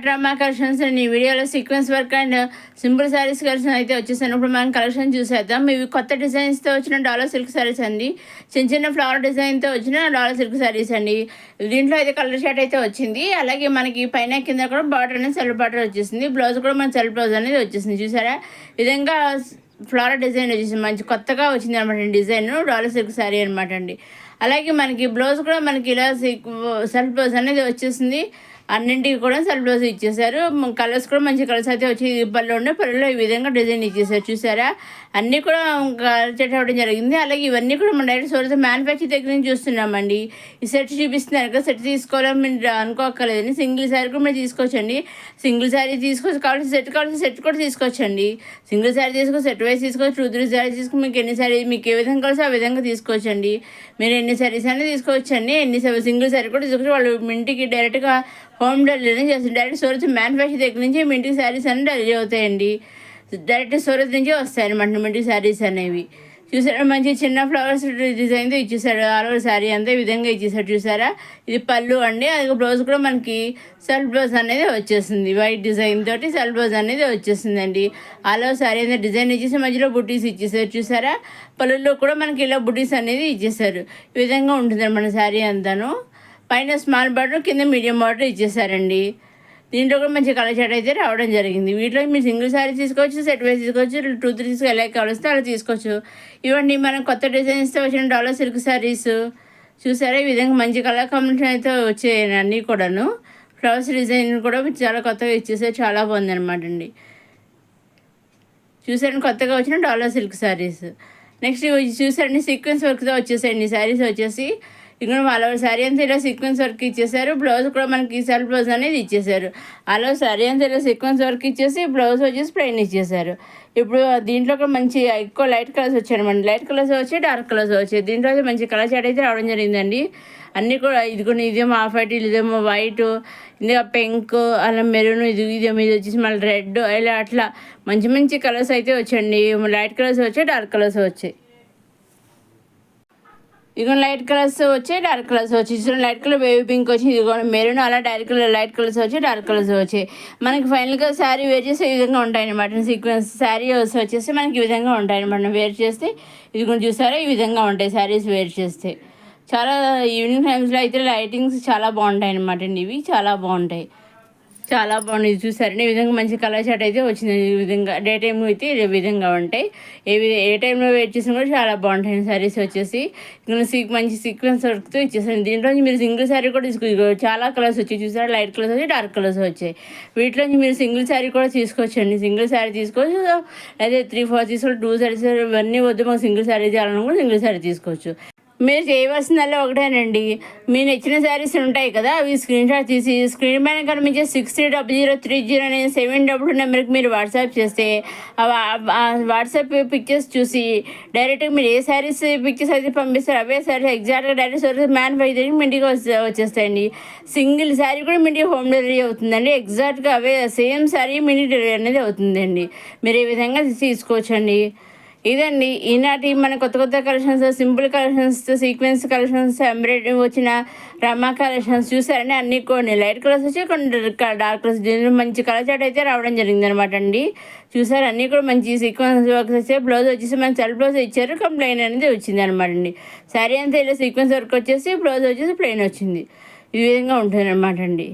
Drama collections ఈ వీడియోలో sequence work and simple saris collection అయితే వచ్చేసాను. ఇప్పుడు మనం కలెక్షన్ చూసేద్దాం. ఇవి కొత్త డిజైన్స్తో వచ్చిన డాలర్ సిల్క్ శారీస్ అండి. చిన్న చిన్న ఫ్లవర్ డిజైన్తో వచ్చిన డాలర్ సిల్క్ శారీస్ అండి. దీంట్లో అయితే కలర్ షార్ట్ అయితే వచ్చింది. అలాగే మనకి పైన కింద కూడా బార్డర్ అనేది సెల్ఫ్ బార్డర్ వచ్చేసింది. బ్లౌజ్ కూడా మన సెల్ఫ్ బ్లౌజ్ అనేది వచ్చేసింది. చూసారా, విధంగా ఫ్లవర్ డిజైన్ వచ్చేసింది. మంచి కొత్తగా వచ్చింది అనమాట డిజైన్. డాలర్ సిల్క్ శారీ అనమాట అండి. అలాగే మనకి బ్లౌజ్ కూడా మనకి ఇలా సెల్ఫ్ బ్లౌజ్ అనేది వచ్చేసింది. అన్నింటికి కూడా సెల్ఫ్ బ్లౌజ్ ఇచ్చేసారు. కలర్స్ కూడా మంచి కలర్స్ అయితే వచ్చి పళ్ళు ఉండే పళ్ళలో ఈ విధంగా డిజైన్ ఇచ్చేసారు. చూసారా, అన్నీ కూడా కలర్ అవ్వడం జరిగింది. అలాగే ఇవన్నీ కూడా మన డైరెక్ట్ సోర్స్ మ్యానుఫ్యాక్చర్ దగ్గర నుంచి చూస్తున్నామండి. ఈ సెట్ చూపిస్తున్నారు కదా, సెట్ తీసుకోవాలని మీరు అనుకోక్కర్లేదండి. సింగిల్ శారీ కూడా మీరు తీసుకోవచ్చండి. సింగిల్ శారీ తీసుకోవచ్చు, కావాల్సిన సెట్ కూడా తీసుకోవచ్చండి. సింగిల్ శారీ తీసుకోవచ్చు, సెట్ వైజ్ తీసుకోవచ్చు, 2-3 శారీ తీసుకుని మీకు ఎన్ని శారీ మీకు ఏ విధంగా కావాల్సి ఆ విధంగా తీసుకోవచ్చండి. మీరు ఎన్ని శారీస్ అనేది తీసుకోవచ్చండి. సింగిల్ శారీ కూడా తీసుకోవచ్చు. వాళ్ళు ఇంటికి డైరెక్ట్గా హోమ్ డెలివరీ చేస్తారు. డైరెక్ట్ సూరత్ మ్యానుఫ్యాక్చర్ దగ్గర నుంచి మీ ఇంటికి శారీస్ అన్నీ డెలివరీ అవుతాయండి. డైరెక్ట్ సూరత్ నుంచి వస్తాయి అనమాట మీ ఇంటికి శారీస్ అనేవి. చూసారా, మంచి చిన్న ఫ్లవర్స్ డిజైన్తో ఇచ్చేసాడు. ఆల్ ఓవర్ శారీ అంతా ఈ విధంగా ఇచ్చేసాడు. చూసారా, ఇది పళ్ళు అండి. అది బ్లౌజ్ కూడా మనకి సెల్ఫ్ బ్లౌజ్ అనేది వచ్చేస్తుంది. వైట్ డిజైన్ తోటి సెల్ఫ్ బ్లౌజ్ అనేది వచ్చేసిందండి. ఆల్ ఓవర్ శారీ అంతా డిజైన్ ఇచ్చేసి మధ్యలో బుటీస్ ఇచ్చేసారు. చూసారా, పళ్ళులో కూడా మనకి ఇలా బుటీస్ అనేది ఇచ్చేసారు. ఈ విధంగా ఉంటుంది మన శారీ అంతాను. పైన స్మాల్ బార్డర్, కింద మీడియం బార్డర్ ఇచ్చేసారండి. దీంట్లో కూడా మంచి కలర్ షార్ట్ అయితే రావడం జరిగింది. వీటిలో మీరు సింగిల్ శారీ తీసుకోవచ్చు, సెట్ వైజ్ తీసుకోవచ్చు, 2-3 తీసుకు ఎలా కావలిస్తే అలా తీసుకోవచ్చు. ఇవన్నీ మనం కొత్త డిజైన్స్తో వచ్చిన డాలర్ సిల్క్ శారీస్. చూసారా, ఈ విధంగా మంచి కలర్ కాంబినేషన్ అయితే వచ్చాయి అన్నీ కూడాను. ఫ్లవర్స్ డిజైన్ కూడా చాలా కొత్తగా ఇచ్చేసారు. చాలా బాగుంది అనమాట అండి. చూసారండి, కొత్తగా వచ్చిన డాలర్ సిల్క్ శారీస్. నెక్స్ట్ చూసారండి, సీక్వెన్స్ వర్క్తో వచ్చేసాయండి శారీస్ వచ్చేసి. ఇక్కడ వాళ్ళ శారీ అంతా ఇలా సీక్వెన్స్ వర్క్ ఇచ్చేసారు. బ్లౌజ్ కూడా మనకి సెల్ఫ్ బ్లౌజ్ అనేది ఇచ్చేసారు. అలా శారీ అంతా ఇలా సీక్వెన్స్ వర్క్ ఇచ్చేసి బ్లౌజ్ వచ్చేసి ప్లెయిన్ ఇచ్చేసారు. ఇప్పుడు దీంట్లో కూడా మంచి ఎక్కువ లైట్ కలర్స్ వచ్చాయి అనమాట. లైట్ కలర్స్ వచ్చాయి, డార్క్ కలర్స్ వచ్చాయి. దీంట్లో అయితే మంచి కలర్ షార్ట్ అయితే రావడం జరిగిందండి. అన్నీ కూడా ఇదేమో ఆఫ్ వైట్, ఇదేమో వైట్, ఇంకా పింక్, అలా మెరూన్, ఇదేమో ఇది వచ్చేసి మళ్ళీ రెడ్, ఇలా అట్లా మంచి మంచి కలర్స్ అయితే వచ్చాయండి. లైట్ కలర్స్ వచ్చాయి, డార్క్ కలర్స్ వచ్చాయి. ఇదిగో లైట్ కలర్స్ వచ్చాయి, డార్క్ కలర్స్ వచ్చాయి. లైట్ కలర్ బేబీ పింక్ వచ్చి, ఇదిగో మెరూన్, అలా డైరెక్ట్ కలర్ లైట్ కలర్స్ వచ్చి, డార్క్ కలర్స్ వచ్చాయి. మనకి ఫైనల్గా శారీ వేర్ చేస్తే ఈ విధంగా ఉంటాయన్నమాట. సీక్వెన్స్ శారీ వచ్చేసి మనకి ఈ విధంగా ఉంటాయన్నమాట. వేర్ చేస్తే ఇదిగో చూసారా, ఈ విధంగా ఉంటాయి శారీస్ వేర్ చేస్తే. చాలా ఈవినింగ్ టైమ్స్లో అయితే లైటింగ్స్ చాలా బాగుంటాయి అన్నమాట అండి. ఇవి చాలా బాగుంటాయి, చాలా బాగుంది. చూసారండి, ఈ విధంగా మంచి కలర్ షార్ట్ అయితే వచ్చింది. ఈ విధంగా డే టైం అయితే ఈ విధంగా ఉంటాయి. ఏ టైంలో వెయిట్ చేసినా కూడా చాలా బాగుంటాయి శారీస్ వచ్చేసి. ఇంకా మంచి సీక్వెన్స్ వర్క్తో ఇచ్చేసాను. దీంట్లో మీరు సింగిల్ శారీ కూడా చాలా కలర్స్ వచ్చాయి. చూసారా, లైట్ కలర్స్ వచ్చాయి, డార్క్ కలర్స్ వచ్చాయి. వీటిలో మీరు సింగిల్ శారీ కూడా తీసుకోవచ్చండి. సింగిల్ శారీ తీసుకోవచ్చు, లేదా 3-4 తీసుకోవచ్చు. 2 శారీస్ ఇవన్నీ వద్దు, మాకు సింగిల్ శారీ చేయాలని కూడా సింగిల్ శారీ తీసుకోవచ్చు. మీరు చేయవలసిందల్లా ఒకటేనండి, మీ నచ్చిన శారీస్ ఉంటాయి కదా, అవి స్క్రీన్ షాట్ తీసి స్క్రీన్ పైన కనిపించే 630030 అనే 722 నెంబర్కి మీరు వాట్సాప్ చేస్తే వాట్సాప్ పిక్చర్స్ చూసి డైరెక్ట్గా మీరు ఏ శారీస్ పిక్చర్స్ అయితే పంపిస్తారు అవే శారీస్ ఎగ్జాక్ట్గా డైరెక్ట్ మ్యానుఫ్యాక్చరింగ్ మీ ఇంటికి వచ్చేస్తాయండి. సింగిల్ శారీ కూడా మీ ఇంటికి హోమ్ డెలివరీ అవుతుందండి. ఎగ్జాక్ట్గా అవే సేమ్ శారీ మీ ఇంటికి డెలివరీ అనేది అవుతుందండి. మీరు ఈ విధంగా తీసుకోవచ్చండి. ఇదండి ఈనాటి మన కొత్త కొత్త collections, simple collections, sequence collections, embroidery వచ్చిన రమా కలెక్షన్స్. చూసారండి, అన్ని కొన్ని లైట్ కలర్స్ వచ్చి, కొన్ని డార్క్ కలర్స్. దీనిలో మంచి కలర్ చాట్ అయితే రావడం జరిగింది అనమాట అండి. చూసారు, అన్నీ కూడా మంచి సీక్వెన్స్ వర్క్ వచ్చేసి, బ్లౌజ్ వచ్చేసి మన సెల్ఫ్ బ్లౌజ్ ఇచ్చారు, ప్లెయిన్ అనేది వచ్చింది అనమాట అండి. శారీ అంతా ఇలా సీక్వెన్స్ వర్క్ వచ్చేసి, బ్లౌజ్ వచ్చేసి ప్లెయిన్ వచ్చింది. ఈ విధంగా ఉంటుంది అనమాట అండి.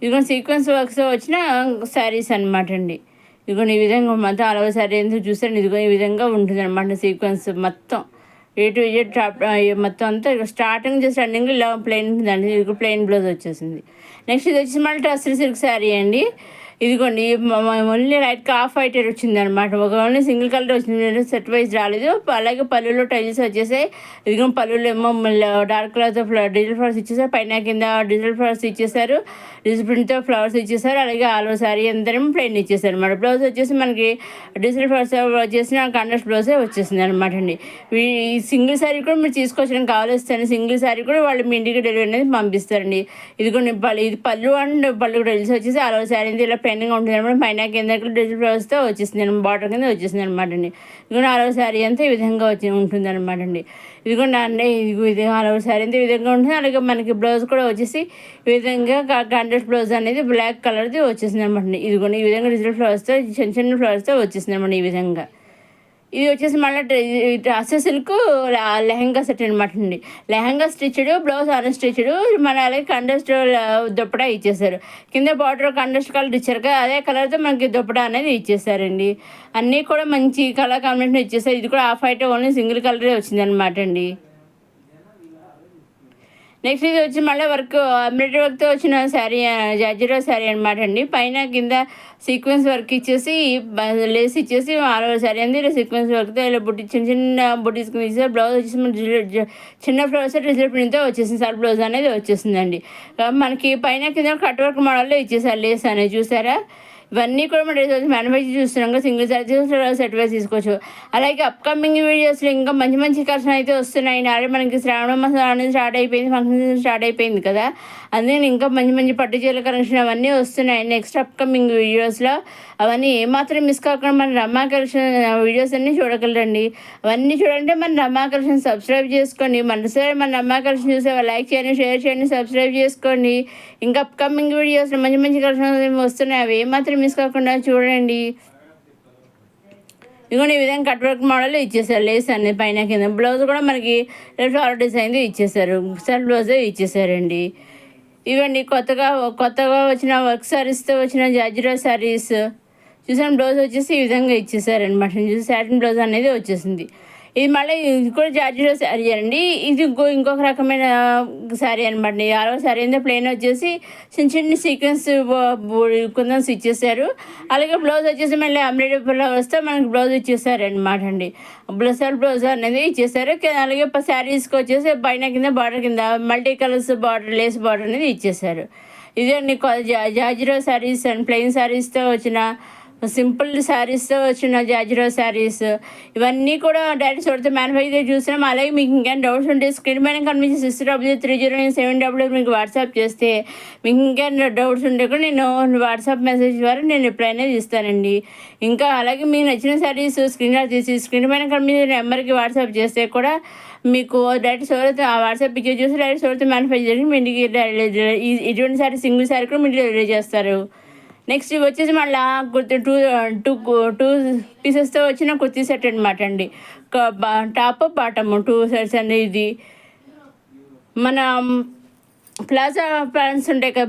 ఇదిగో సీక్వెన్స్ వర్క్స్ వచ్చిన శారీస్ అనమాట అండి. ఇదిగో ఈ విధంగా మొత్తం అలవ శారీ ఎందుకు చూసాను. ఇదిగో ఈ విధంగా ఉంటుంది అనమాట సీక్వెన్స్ మొత్తం. A to Z మొత్తం అంతా స్టార్టింగ్ చేసి రన్నింగ్ ఇలా ప్లెయిన్ ఉంటుందండి. ఇది ప్లెయిన్ బ్లౌజ్ వచ్చేసింది. నెక్స్ట్ ఇది వచ్చి మళ్ళీ టస్సర్ సిల్క్ శారీ అండి. ఇదిగోండి ఓన్లీ లైట్గా ఆఫ్ వైట్ వచ్చింది అనమాట. ఒక ఓన్లీ సింగిల్ కలర్ వచ్చింది, సెట్ వైజ్ రాలేదు. అలాగే పళ్ళులో టైల్స్ వచ్చేసాయి. ఇదిగో పళ్ళులో ఏమో డార్క్ కలర్తో డిజిటల్ ఫ్లవర్స్ ఇచ్చేసారు. పైన కింద డిజిటల్ ఫ్లవర్స్ ఇచ్చేసారు, డిజిటల్ ప్రింట్తో ఫ్లవర్స్ ఇచ్చేసారు. అలాగే ఆల్ శారీ అందరం ప్లెయిన్ ఇచ్చేసారు అనమాట. బ్లౌజ్ వచ్చేసి మనకి డిజిటల్ ఫ్లవర్స్ వచ్చేసి కాంట్రాస్ట్ బ్లౌజే వచ్చేసింది అనమాట అండి. ఈ సింగిల్ శారీ కూడా మీరు తీసుకోవచ్చని కావాల్సి సింగిల్ శారీ కూడా వాళ్ళు మీ ఇంటికి డెలివరీ అనేది పంపిస్తారండి. ఇదిగోండి ఇది పళ్ళు అండ్ పళ్ళు టైల్స్ వచ్చేసి ఆల్ శారీ ఇలా ప్లెయిన్గా ఉంటుంది అనమాట. పైన కింద డిజిటల్ ఫ్లవర్స్తో వచ్చేసింది అనమాట, బార్డర్ కింద వచ్చేసింది అనమాట అండి. ఇదిగోండి ఆల్ ఓవర్ శారీ అంతా ఈ విధంగా ఉంటుంది అనమాట అండి. ఇదిగోండి అంటే ఇది ఆల్ ఓవర్ శారీ అంతా ఈ విధంగా ఉంటుంది. అలాగే మనకి బ్లౌజ్ కూడా వచ్చేసి ఈ విధంగా కాంట్రాస్ట్ బ్లౌజ్ అనేది బ్లాక్ కలర్ది వచ్చేసింది అనమాట అండి. ఇదిగోండి ఈ విధంగా డిజిటల్ ఫ్లవర్స్తో చిన్న చిన్న ఫ్లవర్స్తో వచ్చేసింది అనమాట ఈ విధంగా. ఇది వచ్చేసి మళ్ళీ అస్స సిల్క్ లెహంగా సెట్ అనమాట అండి. లెహంగా స్టిచ్డ్, బ్లౌజ్ అన్స్టిచ్డ్, మన అలాగే కండస్ట్ దుప్పటా ఇచ్చేసారు. కింద బార్డర్ కండస్ట్ కలర్ ఇచ్చారు కదా, అదే కలర్తో మనకి దుప్పటా అనేది ఇచ్చేసారండి. అన్నీ కూడా మంచి కలర్ కాంబినేషన్ ఇచ్చేసారు. ఇది కూడా ఆఫ్ వైట్ ఓన్లీ సింగిల్ కలరే వచ్చింది అనమాట అండి. నెక్స్ట్ ఇది వచ్చి మళ్ళీ వర్క్ ఎంబ్రాయిడరీ వర్క్తో వచ్చిన శారీ, జార్జెట్ శారీ అనమాట అండి. పైన కింద సీక్వెన్స్ వర్క్ ఇచ్చేసి లేస్ ఇచ్చేసి ఆల్ ఓవర్ శారీ అంది ఇలా సీక్వెన్స్ వర్క్తో ఇలా చిన్న చిన్న బుటీస్ ఇచ్చేసి బ్లౌజ్ వచ్చేసి చిన్న ఫ్లవర్స్ డిజిటల్ ప్రింట్తో వచ్చేసింది. సార్ బ్లౌజ్ అనేది వచ్చేసిందండి. మనకి పైన కింద కట్ వర్క్ మోడల్లో ఇచ్చేసారు లేస్ అనేది, చూసారా? ఇవన్నీ కూడా మన మ్యానుఫ్యాక్చర్ చూస్తున్నాం కదా, సింగిల్ సెట్ వైజ్ తీసుకోవచ్చు. అలాగే అప్కమింగ్ వీడియోస్లో ఇంకా మంచి మంచి కలెక్షన్ అయితే వస్తున్నాయి. ఆల్రెడీ మనకి శ్రావణ మాసం అనేది స్టార్ట్ అయిపోయింది, ఫంక్షన్ సీజన్ స్టార్ట్ అయిపోయింది కదా, అందుకని ఇంకా మంచి మంచి పట్టు చీరల కలెక్షన్ అవన్నీ వస్తున్నాయి నెక్స్ట్ అప్కమింగ్ వీడియోస్లో. అవన్నీ ఏమాత్రం మిస్ కాకుండా మన రమా కలెక్షన్ వీడియోస్ అన్నీ చూడగలరండి. అవన్నీ చూడాలంటే మన రమా కలెక్షన్ సబ్స్క్రైబ్ చేసుకోండి. మనసారి మన రమా కలెక్షన్ చూసే లైక్ చేయండి, షేర్ చేయండి, సబ్స్క్రైబ్ చేసుకోండి. ఇంకా అప్కమింగ్ వీడియోస్లో మంచి మంచి కలెక్షన్ వస్తున్నాయి, అవి ఏమాత్రం మిస్ కాకుండా చూడండి. ఇదిగోండి ఈ విధంగా కట్ వర్క్ మోడల్ ఇచ్చేసారు లేస్ అనేది పైన కింద. బ్లౌజ్ కూడా మనకి ఫ్లవర్ డిజైన్ది ఇచ్చేసారు, సెల్ఫ్ బ్లౌజే ఇచ్చేసారండి. ఇవన్నీ కొత్తగా వచ్చిన వర్క్ శారీస్తో వచ్చిన జార్జెట్ శారీస్ చూసాను. బ్లౌజ్ వచ్చేసి ఈ విధంగా ఇచ్చేసారనమాట. చూసి సాటిన్ బ్లౌజ్ అనేది వచ్చేసింది. ఇది మళ్ళీ ఇది కూడా జార్జెట్ శారీ అండి. ఇది ఇంకొక రకమైన శారీ అనమాట. ఆరో శారీ అయితే ప్లెయిన్ వచ్చేసి చిన్న చిన్న సీక్వెన్స్ కుందన్స్ ఇచ్చేసారు. అలాగే బ్లౌజ్ వచ్చేసి మళ్ళీ ఎంబ్రాయిడరీ ఫ్లవర్స్తో మనకి బ్లౌజ్ ఇచ్చేసారు అనమాట అండి. బ్లౌజ్ అనేది ఇచ్చేసారు. అలాగే శారీస్కి వచ్చేసి పైన కింద బార్డర్ కింద multi colours border, lace border అనేది ఇచ్చేసారు. ఇదండి జార్జెట్ శారీస్ అండ్ ప్లెయిన్ శారీస్తో వచ్చిన సింపుల్ శారీస్తో వచ్చిన జార్జెట్ శారీస్ ఇవన్నీ కూడా డైరెక్ట్ చూడితే మ్యానుఫ్యాక్చర్ చూసినాం. అలాగే మీకు ఇంకేం డౌట్స్ ఉంటే స్క్రీన్ పైన కనిపించి 603097 మీకు వాట్సాప్ చేస్తే మీకు ఇంకేం డౌట్స్ ఉంటే కూడా నేను వాట్సాప్ మెసేజ్ ద్వారా నేను రిప్లై అనేది ఇస్తానండి. ఇంకా అలాగే మీకు నచ్చిన శారీస్ స్క్రీన్ తీసి స్క్రీన్ పైన కనిపించిన నెంబర్కి వాట్సాప్ చేస్తే కూడా మీకు డైరెక్ట్ చూడితే ఆ వాట్సాప్ పిక్చర్ చూసి డైరెక్ట్ చూడితే మ్యానుఫ్యాక్చర్ మీ ఇంటికి ఇటువంటి శారీ సింగిల్ శారీ కూడా మీరు డెలివరీ చేస్తారు. నెక్స్ట్ ఇవి వచ్చేసి మళ్ళీ టూ పీసెస్తో వచ్చిన కుర్తీ సెట్ అనమాట అండి. టాప్ బాటమ్ 2 సెట్స్ అండి. ఇది మన ప్లాజా ప్యాంట్స్ ఉంటాయి కదా,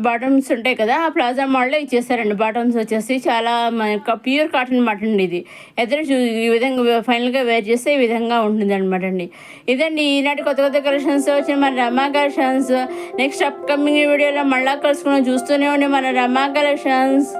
బాటమ్స్ ఉంటాయి కదా, ఆ ప్లాజా మోడల్లో ఇచ్చేస్తారండి. బాటమ్స్ వచ్చేసి చాలా ప్యూర్ కాటన్ అనమాట అండి. ఇది ఎదురు ఈ విధంగా ఫైనల్గా వేర్ చేస్తే ఈ విధంగా ఉంటుంది అనమాట అండి. ఇదండి ఈనాటి కొత్త కలెక్షన్స్ వచ్చిన మన రమా కలెక్షన్స్. నెక్స్ట్ అప్కమింగ్ వీడియోలో మళ్ళా కలుసుకుని చూస్తూనే ఉండే మన రమా కలెక్షన్స్.